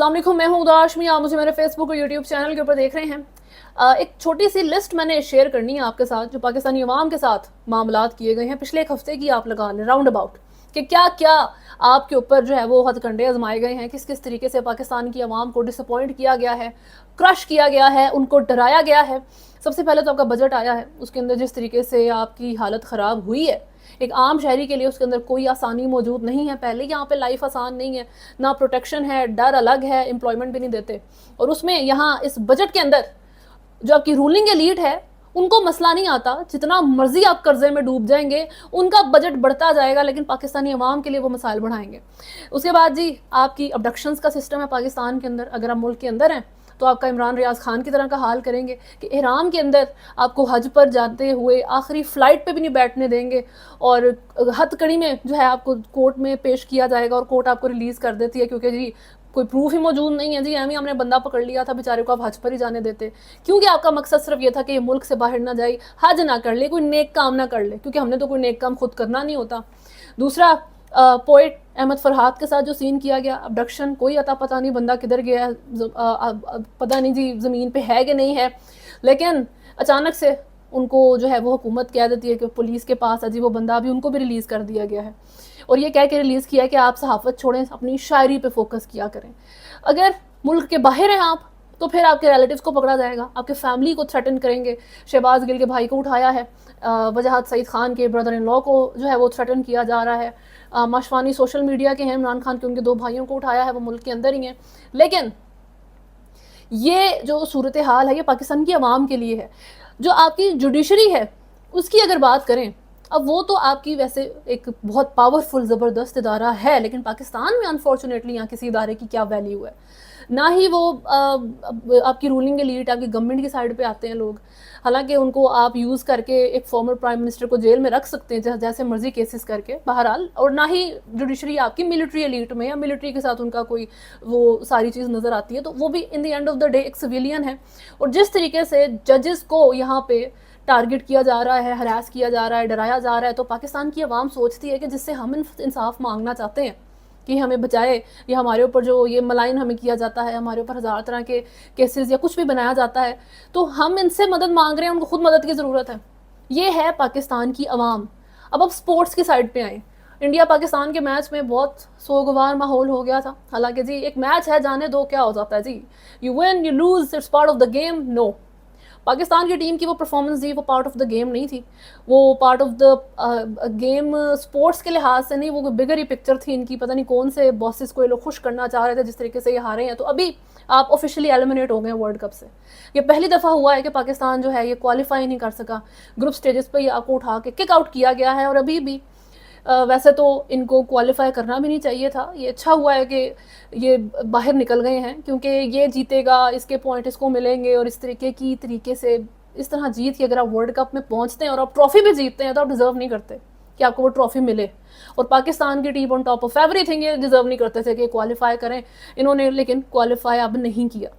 अस्सलाम वालेकुम, मैं हूं उदाशमी। आप मुझे मेरे फेसबुक और यूट्यूब चैनल के ऊपर देख रहे हैं। एक छोटी सी लिस्ट मैंने शेयर करनी है आपके साथ, जो पाकिस्तानी अवाम के साथ मामलात किए गए हैं पिछले एक हफ्ते की। आप लगा लें राउंड अबाउट कि क्या क्या आपके ऊपर जो है वो हथकंडे आजमाए गए हैं, किस किस तरीके से पाकिस्तान की आवाम को डिसअपॉइंट किया गया है, क्रश किया गया है, उनको डराया गया है। सबसे पहले तो आपका बजट आया है, उसके अंदर जिस तरीके से आपकी हालत ख़राब हुई है एक आम शहरी के लिए, उसके अंदर कोई आसानी मौजूद नहीं है। पहले यहाँ पे लाइफ आसान नहीं है, ना प्रोटेक्शन है, डर अलग है, एम्प्लॉयमेंट भी नहीं देते। और उसमें यहाँ इस बजट के अंदर जो आपकी रूलिंग एलीट है उनको मसला नहीं आता, जितना मर्जी आप कर्जे में डूब जाएंगे उनका बजट बढ़ता जाएगा, लेकिन पाकिस्तानी अवाम के लिए वो मसाइल बढ़ाएंगे। उसके बाद जी आपकी अबडक्शंस का सिस्टम है पाकिस्तान के अंदर। अगर आप मुल्क के अंदर हैं तो आपका इमरान रियाज खान की तरह का हाल करेंगे कि इहराम के अंदर आपको हज पर जाते हुए आखिरी फ़्लाइट पे भी नहीं बैठने देंगे, और हथकड़ी में जो है आपको कोर्ट में पेश किया जाएगा और कोर्ट आपको रिलीज़ कर देती है, क्योंकि जी कोई प्रूफ ही मौजूद नहीं है। जी एम हमने बंदा पकड़ लिया था, बेचारे को आप हज पर ही जाने देते, क्योंकि आपका मकसद सिर्फ ये था कि ये मुल्क से बाहर ना जाए, हज ना कर ले, कोई नेक काम ना कर ले, क्योंकि हमने तो कोई नेक काम खुद करना नहीं होता। दूसरा, पोइट अहमद फरहाद के साथ जो सीन किया गया, अबडक्शन, कोई अता पता नहीं बंदा किधर गया है, पता नहीं जी ज़मीन पे है कि नहीं है, लेकिन अचानक से उनको जो है वो हुकूमत कह देती है कि पुलिस के पास है जी वो बंदा, अभी उनको भी रिलीज़ कर दिया गया है। और ये कह के रिलीज़ किया कि आप सहाफ़त छोड़ें, अपनी शायरी पे फोकस किया करें। अगर मुल्क के बाहर हैं आप तो फिर आपके रिलेटिव्स को पकड़ा जाएगा, आपके फैमिली को थ्रेटन करेंगे। शहबाज गिल के भाई को उठाया है, वजाहत सईद खान के ब्रदर इन लॉ को जो है वो थ्रेटन किया जा रहा है। माशवानी सोशल मीडिया के हैं, इमरान खान के उनके 2 भाइयों को उठाया है, वो मुल्क के अंदर ही हैं। लेकिन ये जो सूरत हाल है ये पाकिस्तान की आवाम के लिए है। जो आपकी जुडिशरी है उसकी अगर बात करें, अब वो तो आपकी वैसे एक बहुत पावरफुल ज़बरदस्त इदारा है, लेकिन पाकिस्तान में अनफॉर्चुनेटली यहाँ किसी इदारे की क्या वैल्यू है, ना ही वो आपकी रूलिंग एलीट, आपकी गवर्नमेंट की साइड पे आते हैं लोग। हालांकि उनको आप यूज़ करके एक फॉर्मर प्राइम मिनिस्टर को जेल में रख सकते हैं जैसे मर्जी केसेस करके, बहरहाल। और ना ही जुडिशरी आपकी मिलिट्री एलीट में या मिलिट्री के साथ उनका कोई वो सारी चीज़ नज़र आती है, तो वो भी in the end of the day एक सिविलियन है। और जिस तरीके से जजेस को यहाँ पे टारगेट किया जा रहा है, हरास किया जा रहा है, डराया जा रहा है, तो पाकिस्तान की आवाम सोचती है कि जिससे हम इंसाफ मांगना चाहते हैं कि हमें बचाए, या हमारे ऊपर जो ये मलाइन हमें किया जाता है, हमारे ऊपर हज़ार तरह के केसेस या कुछ भी बनाया जाता है, तो हम इनसे मदद मांग रहे हैं, उनको खुद मदद की ज़रूरत है। ये है पाकिस्तान की आवाम। अब स्पोर्ट्स की साइड पे आए। इंडिया पाकिस्तान के मैच में बहुत सोगवार माहौल हो गया था। हालांकि जी एक मैच है, जाने दो क्या हो जाता है जी, you win you lose, it's part of the game. No, Pakistan की टीम की वो परफॉर्मेंस थी, वो पार्ट ऑफ द गेम नहीं थी, वो part of the game sports के लिहाज से नहीं, वो बिगर ही पिक्चर थी इनकी। पता नहीं कौन से बॉसेस को ये लोग खुश करना चाह रहे थे जिस तरीके से ये हारे हैं। तो अभी आप ऑफिशियली एलिमिनेट हो गए हैं वर्ल्ड कप से। ये पहली दफ़ा हुआ है कि पाकिस्तान जो है ये क्वालिफाई नहीं कर सका, ग्रुप स्टेजेस पर ही आपको उठा के किक आउट किया गया है। और अभी भी वैसे तो इनको क्वालिफाई करना भी नहीं चाहिए था। ये अच्छा हुआ है कि ये बाहर निकल गए हैं, क्योंकि ये जीतेगा, इसके पॉइंट इसको मिलेंगे, और इस तरीके से इस तरह जीत के अगर आप वर्ल्ड कप में पहुंचते हैं और आप ट्रॉफी भी जीतते हैं तो आप डिज़र्व नहीं करते कि आपको वो ट्रॉफी मिले। और पाकिस्तान की team on top of everything ये डिज़र्व नहीं करते थे कि क्वालिफाई करें इन्होंने, लेकिन क्वालिफाई अब नहीं किया।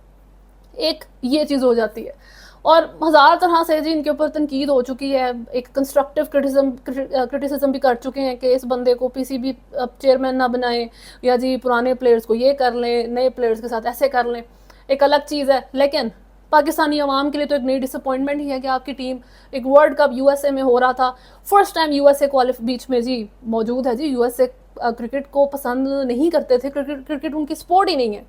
एक ये चीज़ हो जाती है। और हज़ार तरह से जी इनके ऊपर तनकीद हो चुकी है, एक कंस्ट्रक्टिव क्रिटिसिज्म भी कर चुके हैं कि इस बंदे को पीसीबी चेयरमैन ना बनाएं, या जी पुराने प्लेयर्स को ये कर लें, नए प्लेयर्स के साथ ऐसे कर लें, एक अलग चीज़ है। लेकिन पाकिस्तानी अवाम के लिए तो एक नई डिसअपॉइंटमेंट ही है कि आपकी टीम, एक वर्ल्ड कप यूएसए में हो रहा था, फर्स्ट टाइम यूएसए बीच में जी मौजूद है। जी यूएसए क्रिकेट को पसंद नहीं करते थे, क्रिकेट उनकी स्पोर्ट ही नहीं है।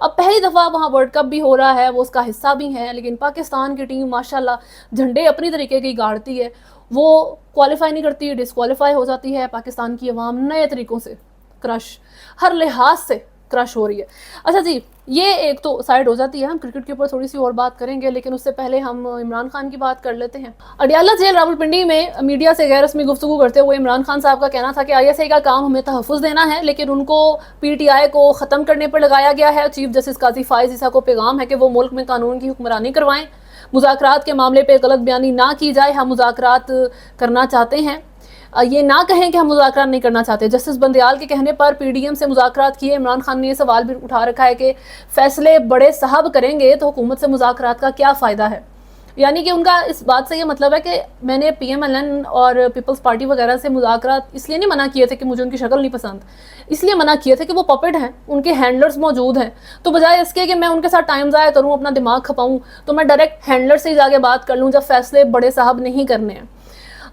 अब पहली दफ़ा वहाँ वर्ल्ड कप भी हो रहा है, वो उसका हिस्सा भी है, लेकिन पाकिस्तान की टीम माशाल्लाह झंडे अपनी तरीके की गाड़ती है, वो क्वालिफाई नहीं करती, डिसक्वालीफाई हो जाती है। पाकिस्तान की आवाम नए तरीक़ों से क्रश, हर लिहाज से क्रश हो रही है। अच्छा जी, ये एक तो साइड हो जाती है, हम क्रिकेट के ऊपर थोड़ी सी और बात करेंगे, लेकिन उससे पहले हम इमरान खान की बात कर लेते हैं। अडियाला जेल रावलपिंडी में मीडिया से गैर रस्मी गुफ्तगू करते हुए इमरान खान साहब का कहना था कि आईएसआई का काम हमें तहफ़्फ़ुज़ देना है, लेकिन उनको पीटीआई को ख़त्म करने पर लगाया गया है। चीफ जस्टिस काजी फाइज़ ईसा को पैगाम है कि वो मुल्क में कानून की हुक्मरानी करवाएं, मुज़ाकरात के मामले पर गलत बयानी ना की जाए, हम मुज़ाकरात करना चाहते हैं, ये ना कहें कि हम मुज़ाकरात नहीं करना चाहते। जस्टिस बंदयाल के कहने पर पीडीएम से मुज़ाकरात किए। इमरान खान ने ये सवाल भी उठा रखा है कि फैसले बड़े साहब करेंगे तो हुकूमत से मुज़ाकरात का क्या फ़ायदा है। यानी कि उनका इस बात से ये मतलब है कि मैंने पीएमएलएन और पीपल्स पार्टी वगैरह से मुज़ाकरात इसलिए नहीं मना किए थे कि मुझे उनकी शक्ल नहीं पसंद, इसलिए मना किए थे कि वो पपेट हैं, उनके हैंडलर्स मौजूद हैं। तो बजाय इसके कि मैं उनके साथ टाइम ज़ाया करूँ, अपना दिमाग खपाऊँ, तो मैं डायरेक्ट हैंडलर से ही जाके बात कर लूँ जब फैसले बड़े साहब नहीं करने हैं।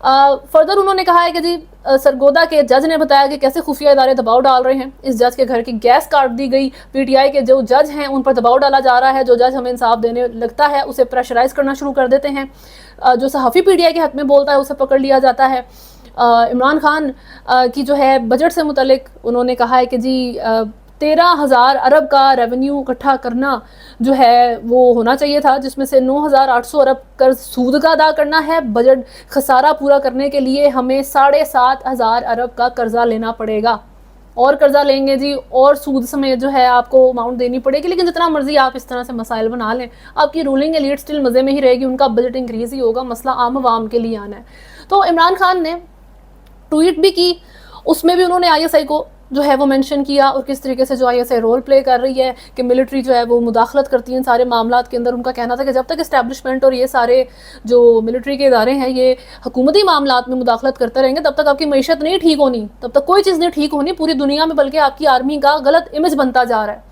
फर्दर उन्होंने कहा है कि जी सरगोदा के जज ने बताया कि कैसे खुफिया इदारे दबाव डाल रहे हैं, इस जज के घर की गैस काट दी गई, पीटीआई के जो जज हैं उन पर दबाव डाला जा रहा है, जो जज हमें इंसाफ देने लगता है उसे प्रेशराइज करना शुरू कर देते हैं, जो सहाफ़ी पीटीआई के हक में बोलता है उसे पकड़ लिया जाता है। इमरान खान की जो है बजट से मुतलिक उन्होंने कहा है कि जी 13,000 अरब का रेवेन्यू इकट्ठा करना जो है वो होना चाहिए था, जिसमें से 9,800 अरब कर्ज सूद का अदा करना है। बजट खसारा पूरा करने के लिए हमें 7,500 अरब का कर्जा लेना पड़ेगा, और कर्जा लेंगे जी और सूद समेत जो है आपको अमाउंट देनी पड़ेगी। लेकिन जितना मर्जी आप इस तरह से मसाइल बना लें, आपकी रूलिंग एलीट स्टिल मज़े में ही रहेगी, उनका बजट इंक्रीज ही होगा, मसला आम आवाम के लिए आना है। तो इमरान खान ने ट्वीट भी की, उसमें भी उन्होंने आईएसआई को जो है वो मेंशन किया, और किस तरीके से जो आईएसआई रोल प्ले कर रही है कि मिलिट्री जो है वो मुदाखलत करती है इन सारे मामलात के अंदर। उनका कहना था कि जब तक इस्टेब्लिशमेंट और ये सारे जो मिलिट्री के इदारे हैं ये हुकूमती मामलात में मुदाखलत करते रहेंगे, तब तक आपकी मईशत नहीं ठीक होनी, तब तक कोई चीज़ नहीं ठीक होनी पूरी दुनिया में, बल्कि आपकी आर्मी का गलत इमेज बनता जा रहा है।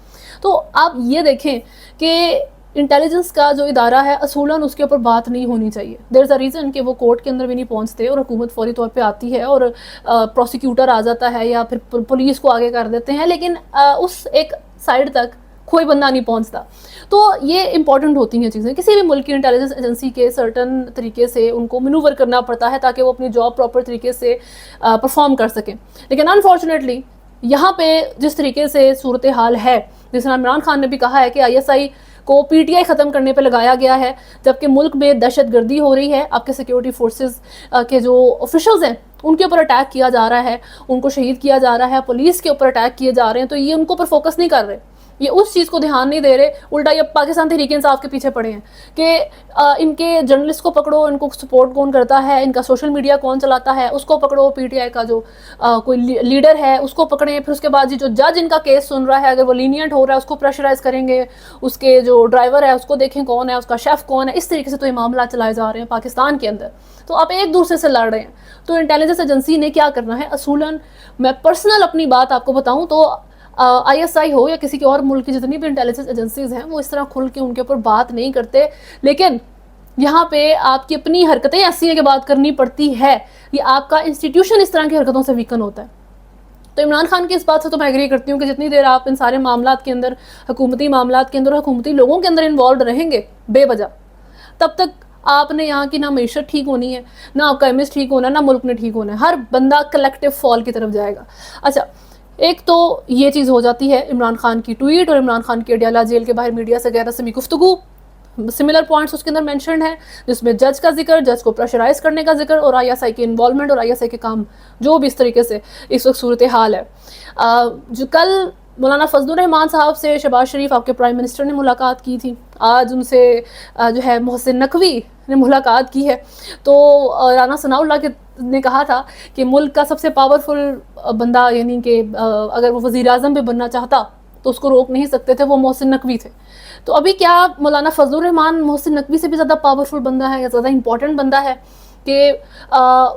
तो आप ये देखें कि इंटेलिजेंस का जो इदारा है असूलन उसके ऊपर बात नहीं होनी चाहिए। देयर इज़ अ रीज़न कि वो कोर्ट के अंदर भी नहीं पहुंचते और हुकूमत फौरी तौर पे आती है और प्रोसिक्यूटर आ जाता है या फिर पुलिस को आगे कर देते हैं, लेकिन उस एक साइड तक कोई बंदा नहीं पहुंचता। तो ये इंपॉर्टेंट होती हैं चीज़ें। किसी भी मुल्क की इंटेलिजेंस एजेंसी के सर्टन तरीके से उनको मैनूवर करना पड़ता है ताकि वो अपनी जॉब प्रॉपर तरीके से परफॉर्म कर सकें। लेकिन अनफॉर्चुनेटली यहाँ पे जिस तरीके से सूरत हाल है, जिस तरह इमरान खान ने भी कहा है कि आईएसआई को पीटीआई ख़त्म करने पे लगाया गया है, जबकि मुल्क में दहशतगर्दी हो रही है, आपके सिक्योरिटी फोर्सेस के जो ऑफिशियल्स हैं उनके ऊपर अटैक किया जा रहा है, उनको शहीद किया जा रहा है, पुलिस के ऊपर अटैक किए जा रहे हैं, तो ये उनको पर फोकस नहीं कर रहे, ये उस चीज़ को ध्यान नहीं दे रहे। उल्टा ये पाकिस्तान तहरीक इंसाफ के पीछे पड़े हैं कि इनके जर्नलिस्ट को पकड़ो, इनको सपोर्ट कौन करता है, इनका सोशल मीडिया कौन चलाता है उसको पकड़ो, पीटीआई का जो कोई लीडर है उसको पकड़ें, फिर उसके बाद जो जज इनका केस सुन रहा है अगर वो लीनियंट हो रहा है उसको प्रेशराइज करेंगे, उसके जो ड्राइवर है उसको देखें कौन है, उसका शेफ़ कौन है। इस तरीके से तो ये मामला चलाए जा रहे हैं पाकिस्तान के अंदर। तो आप एक दूसरे से लड़ रहे हैं। तो इंटेलिजेंस एजेंसी ने क्या करना है, असूलन मैं पर्सनल अपनी बात आपको बताऊँ तो आईएसआई हो या किसी के और मुल्क की जितनी भी इंटेलिजेंस एजेंसीज हैं वो इस तरह खुल के उनके ऊपर बात नहीं करते, लेकिन यहाँ पे आपकी अपनी हरकतें ऐसी है कि बात करनी पड़ती है, ये आपका इंस्टीट्यूशन इस तरह की हरकतों से वीकन होता है। तो इमरान खान की इस बात से तो मैं एग्री करती हूँ कि जितनी देर आप इन सारे मामलात के अंदर, हुकूमती मामलात के अंदर, हुकूमती लोगों के अंदर इन्वॉल्व रहेंगे बेवजह, तब तक आपने यहाँ की ना मीशत ठीक होनी है, ना आपका इमेज ठीक होना है, ना मुल्क ने ठीक होना है, हर बंदा कलेक्टिव फॉल की तरफ जाएगा। अच्छा, एक तो ये चीज़ हो जाती है इमरान खान की ट्वीट और इमरान खान की अडयाला जेल के बाहर मीडिया से गैर रस्मी गुफ्तगू, सिमिलर पॉइंट्स उसके अंदर मेंशन्ड है, जिसमें जज का जिक्र, जज को प्रेशराइज करने का जिक्र, और आईएसआई के इन्वॉल्वमेंट और आईएसआई के काम जो भी इस तरीके से इस वक्त सूरत हाल है। जो कल मौलाना फजलुर रहमान साहब से शहबाज शरीफ आपके प्राइम मिनिस्टर ने मुलाकात की थी, आज उनसे जो है मोहसिन नकवी ने मुलाकात की है। तो राना सनाउल्लाह के ने कहा था कि मुल्क का सबसे पावरफुल बंदा, यानी कि अगर वो वज़ीर आज़म भी बनना चाहता तो उसको रोक नहीं सकते थे, वो मोहसिन नकवी थे। तो अभी क्या मौलाना फजलुर रहमान मोहसिन नकवी से भी ज़्यादा पावरफुल बंदा है या ज़्यादा इंपॉर्टेंट बंदा है कि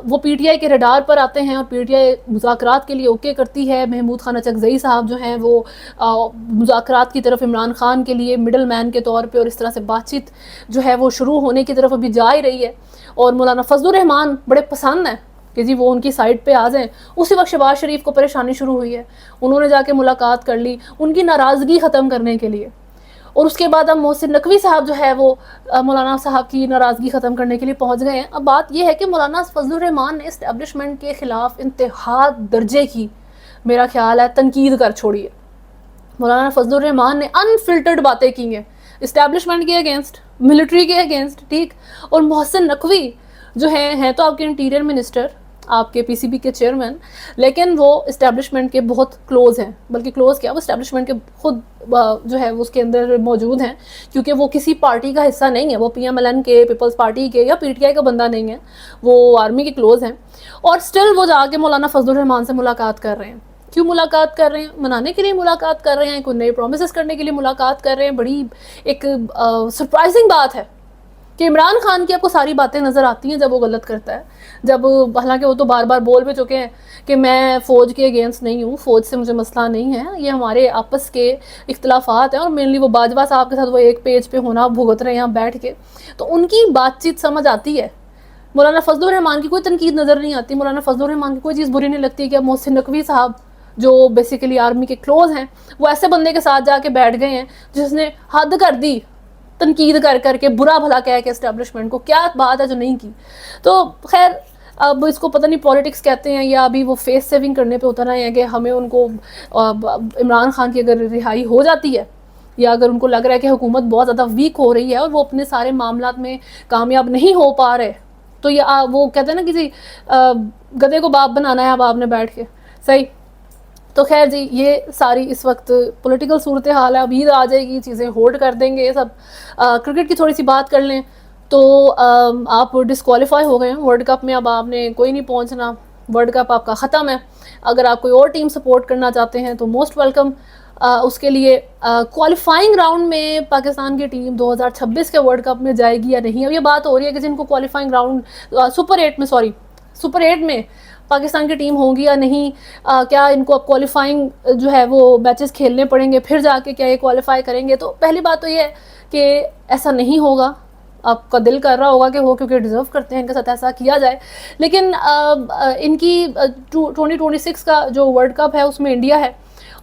वो पीटीआई के रडार पर आते हैं और पीटीआई मुज़ाकरात के लिए ओके करती है। महमूद खान अचकज़ई साहब जो हैं वो मुज़ाकरात की तरफ इमरान खान के लिए मिडल मैन के तौर पे और इस तरह से बातचीत जो है वो शुरू होने की तरफ अभी जा ही रही है, और मौलाना फजलुर रहमान बड़े पसंद हैं कि जी वो उनकी साइड पे आ जाएं। उसी वक्त शहबाज शरीफ को परेशानी शुरू हुई है, उन्होंने जाके मुलाकात कर ली उनकी नाराज़गी ख़त्म करने के लिए, और उसके बाद अब मोहसिन नकवी साहब जो है वो मौलाना साहब की नाराज़गी ख़त्म करने के लिए पहुंच गए हैं। अब बात यह है कि मौलाना फजलुर रहमान ने इस्टेब्लिशमेंट के ख़िलाफ़ इंतहा दर्जे की, मेरा ख्याल है, तनकीद कर छोड़ी है। मौलाना फजलुर रहमान ने अनफिल्टर्ड बातें की हैं इस्टेब्लिशमेंट के अगेंस्ट, मिलिट्री के अगेंस्ट, ठीक। और मोहसिन नकवी जो हैं तो आपके इंटीरियर मिनिस्टर, आपके पीसीबी के चेयरमैन, लेकिन वो इस्टेब्लिशमेंट के बहुत क्लोज़ हैं, बल्कि क्लोज़ क्या, वो इस्टेब्लिशमेंट के खुद जो है वो उसके अंदर मौजूद हैं, क्योंकि वो किसी पार्टी का हिस्सा नहीं है, वो पीएमएलएन के, पीपल्स पार्टी के या पीटीआई का बंदा नहीं है, वो आर्मी के क्लोज़ हैं। और स्टिल वो जाके मौलाना फजलुर रहमान से मुलाकात कर रहे हैं। क्यों मुलाकात कर रहे हैं? मनाने के लिए मुलाकात कर रहे हैं, कोई नए प्रोमिस करने के लिए मुलाकात कर रहे हैं। बड़ी एक सरप्राइजिंग बात है कि इमरान खान की आपको सारी बातें नज़र आती हैं जब वो गलत करता है, जब हालांकि वो तो बार बार बोल भी चुके हैं कि मैं फ़ौज के अगेंस्ट नहीं हूँ, फ़ौज से मुझे मसला नहीं है, ये हमारे आपस के इख्तलाफात हैं। और मेनली वो बाजवा साहब के साथ वो एक पेज पे होना भुगत रहे हैं यहाँ बैठ के, तो उनकी बातचीत समझ आती है। मौलाना फजलुर रहमान की कोई तनकीद नज़र नहीं आती, मौलाना फजलुर रहमान की कोई चीज़ बुरी नहीं लगती कि अब मोहसिन नकवी साहब जो बेसिकली आर्मी के क्लोज हैं, वो ऐसे बंदे के साथ जाके बैठ गए हैं जिसने हद कर दी तनकीद कर करके, बुरा भला कह के इस्टेब्लिशमेंट को। क्या बात है जो नहीं की। तो खैर अब इसको पता नहीं पॉलिटिक्स कहते हैं या अभी वो फेस सेविंग करने पे उतर आए हैं कि हमें उनको इमरान खान की अगर रिहाई हो जाती है या अगर उनको लग रहा है कि हुकूमत बहुत ज़्यादा वीक हो रही है और वो अपने सारे मामला में कामयाब नहीं हो पा रहे, तो ये वो कहते हैं ना किसी गधे को बाप बनाना है अब आपने बैठ के, सही। तो खैर जी, ये सारी इस वक्त पॉलिटिकल सूरत हाल है। अब ईद आ जाएगी, चीज़ें होल्ड कर देंगे ये सब। क्रिकेट की थोड़ी सी बात कर लें तो आप डिस्क्वालीफाई हो गए हैं वर्ल्ड कप में, अब आपने कोई नहीं पहुंचना, वर्ल्ड कप आपका ख़त्म है। अगर आप कोई और टीम सपोर्ट करना चाहते हैं तो मोस्ट वेलकम। उसके लिए क्वालिफाइंग राउंड में पाकिस्तान की टीम 2026 के वर्ल्ड कप में जाएगी या नहीं। अब ये बात हो रही है कि जिनको क्वालिफाइंग राउंड सुपर 8 में पाकिस्तान की टीम होगी या नहीं, क्या इनको अब क्वालिफाइंग जो है वो मैचेस खेलने पड़ेंगे फिर जाके क्या ये क्वालिफाई करेंगे। तो पहली बात तो ये है कि ऐसा नहीं होगा। आपका दिल कर रहा होगा कि हो, क्योंकि डिज़र्व करते हैं, इनके साथ ऐसा किया जाए। लेकिन इनकी 2026 का जो वर्ल्ड कप है उसमें इंडिया है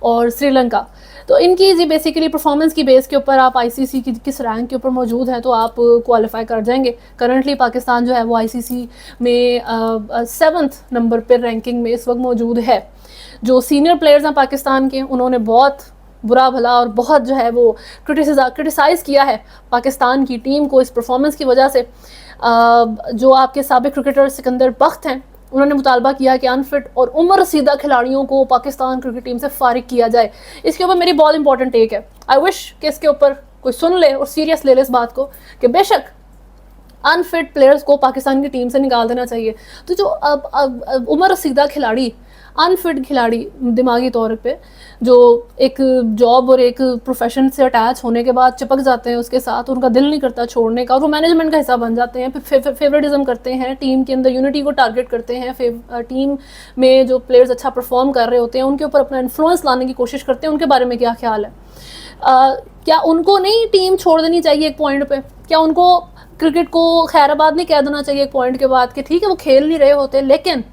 और श्रीलंका, तो इनकी जी बेसिकली परफॉर्मेंस की बेस के ऊपर आप आईसीसी की किस रैंक के ऊपर मौजूद हैं तो आप क्वालिफाई कर जाएंगे। करंटली पाकिस्तान जो है वो आईसीसी में 7th नंबर पर रैंकिंग में इस वक्त मौजूद है। जो सीनियर प्लेयर्स हैं पाकिस्तान के, उन्होंने बहुत बुरा भला और बहुत जो है वो क्रिटिसाइज़ किया है पाकिस्तान की टीम को इस परफॉर्मेंस की वजह से। जो आपके साबिक क्रिकेटर सिकंदर बख्त हैं, उन्होंने मुतालबा किया कि अनफिट और उम्र रसीदा खिलाड़ियों को पाकिस्तान क्रिकेट टीम से फारिग किया जाए। इसके ऊपर मेरी बहुत इंपॉर्टेंट टेक है। आई विश कि इसके ऊपर कोई सुन ले और सीरियस ले ले इस बात को कि बेशक अनफिट प्लेयर्स को पाकिस्तान की टीम से निकाल देना चाहिए। तो जो अब उम्र रसीदा खिलाड़ी, अनफिट खिलाड़ी दिमागी तौर पे जो एक जॉब और एक प्रोफेशन से अटैच होने के बाद चिपक जाते हैं उसके साथ, उनका दिल नहीं करता छोड़ने का और वो मैनेजमेंट का हिस्सा बन जाते हैं, फिर फेवरेटिज्म करते हैं, टीम के अंदर यूनिटी को टारगेट करते हैं, फिर टीम में जो प्लेयर्स अच्छा परफॉर्म कर रहे होते हैं उनके ऊपर अपना इन्फ्लुएंस लाने की कोशिश करते हैं। उनके बारे में क्या ख्याल है? क्या उनको नहीं टीम छोड़ देनी चाहिए एक पॉइंट पे? क्या उनको क्रिकेट को खैराबाद नहीं कह देना चाहिए एक पॉइंट के बाद कि ठीक है वो खेल नहीं रहे होते लेकिन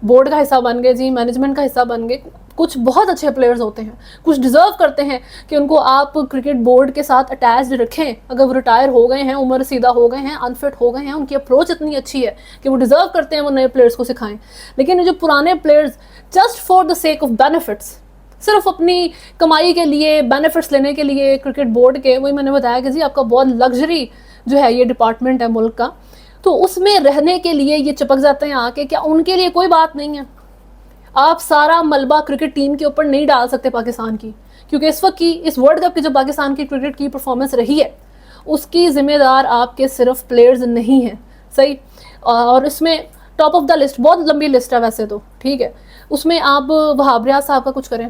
बोर्ड का हिस्सा बन गए जी, मैनेजमेंट का हिस्सा बन गए। कुछ बहुत अच्छे प्लेयर्स होते हैं, कुछ डिज़र्व करते हैं कि उनको आप क्रिकेट बोर्ड के साथ अटैच्ड रखें। अगर वो रिटायर हो गए हैं, उम्र सीधा हो गए हैं, अनफिट हो गए हैं, उनकी अप्रोच इतनी अच्छी है कि वो डिज़र्व करते हैं वो नए प्लेयर्स को सिखाएं। लेकिन ये जो पुराने players just for the sake of benefits, सिर्फ अपनी कमाई के लिए, बेनिफिट्स लेने के लिए क्रिकेट बोर्ड के, वही मैंने बताया कि जी आपका बहुत लग्जरी जो है ये डिपार्टमेंट है मुल्क का, तो उसमें रहने के लिए ये चिपक जाते हैं आके। क्या उनके लिए कोई बात नहीं है? आप सारा मलबा क्रिकेट टीम के ऊपर नहीं डाल सकते पाकिस्तान की, क्योंकि इस वक्त की इस वर्ल्ड कप की जो पाकिस्तान की क्रिकेट की परफॉर्मेंस रही है उसकी जिम्मेदार आपके सिर्फ प्लेयर्स नहीं हैं, सही। और इसमें टॉप ऑफ द लिस्ट, बहुत लंबी लिस्ट है वैसे तो, ठीक है, उसमें आप वहाब रियाज साहब का कुछ करें,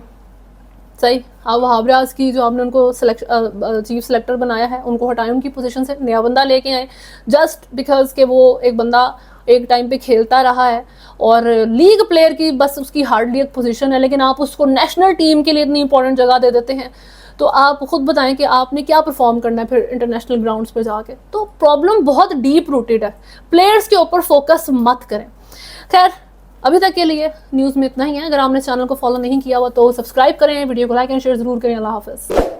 सही। आप वहाब रियाज की जो आपने उनको चीफ सेलेक्टर बनाया है उनको हटाएं उनकी पोजीशन से, नया बंदा लेके आए जस्ट बिकॉज के वो एक बंदा एक टाइम पे खेलता रहा है और लीग प्लेयर की बस उसकी हार्डली एक पोजीशन है, लेकिन आप उसको नेशनल टीम के लिए इतनी इंपॉर्टेंट जगह दे देते हैं। तो आप खुद बताएं कि आपने क्या परफॉर्म करना है फिर इंटरनेशनल ग्राउंड्स पे जाके। तो प्रॉब्लम बहुत डीप रूटेड है, प्लेयर्स के ऊपर फोकस मत करें। खैर अभी तक के लिए न्यूज़ में इतना ही है। अगर आपने चैनल को फॉलो नहीं किया हुआ तो सब्सक्राइब करें, वीडियो को लाइक एंड शेयर जरूर करें। अल्लाह हाफिज़।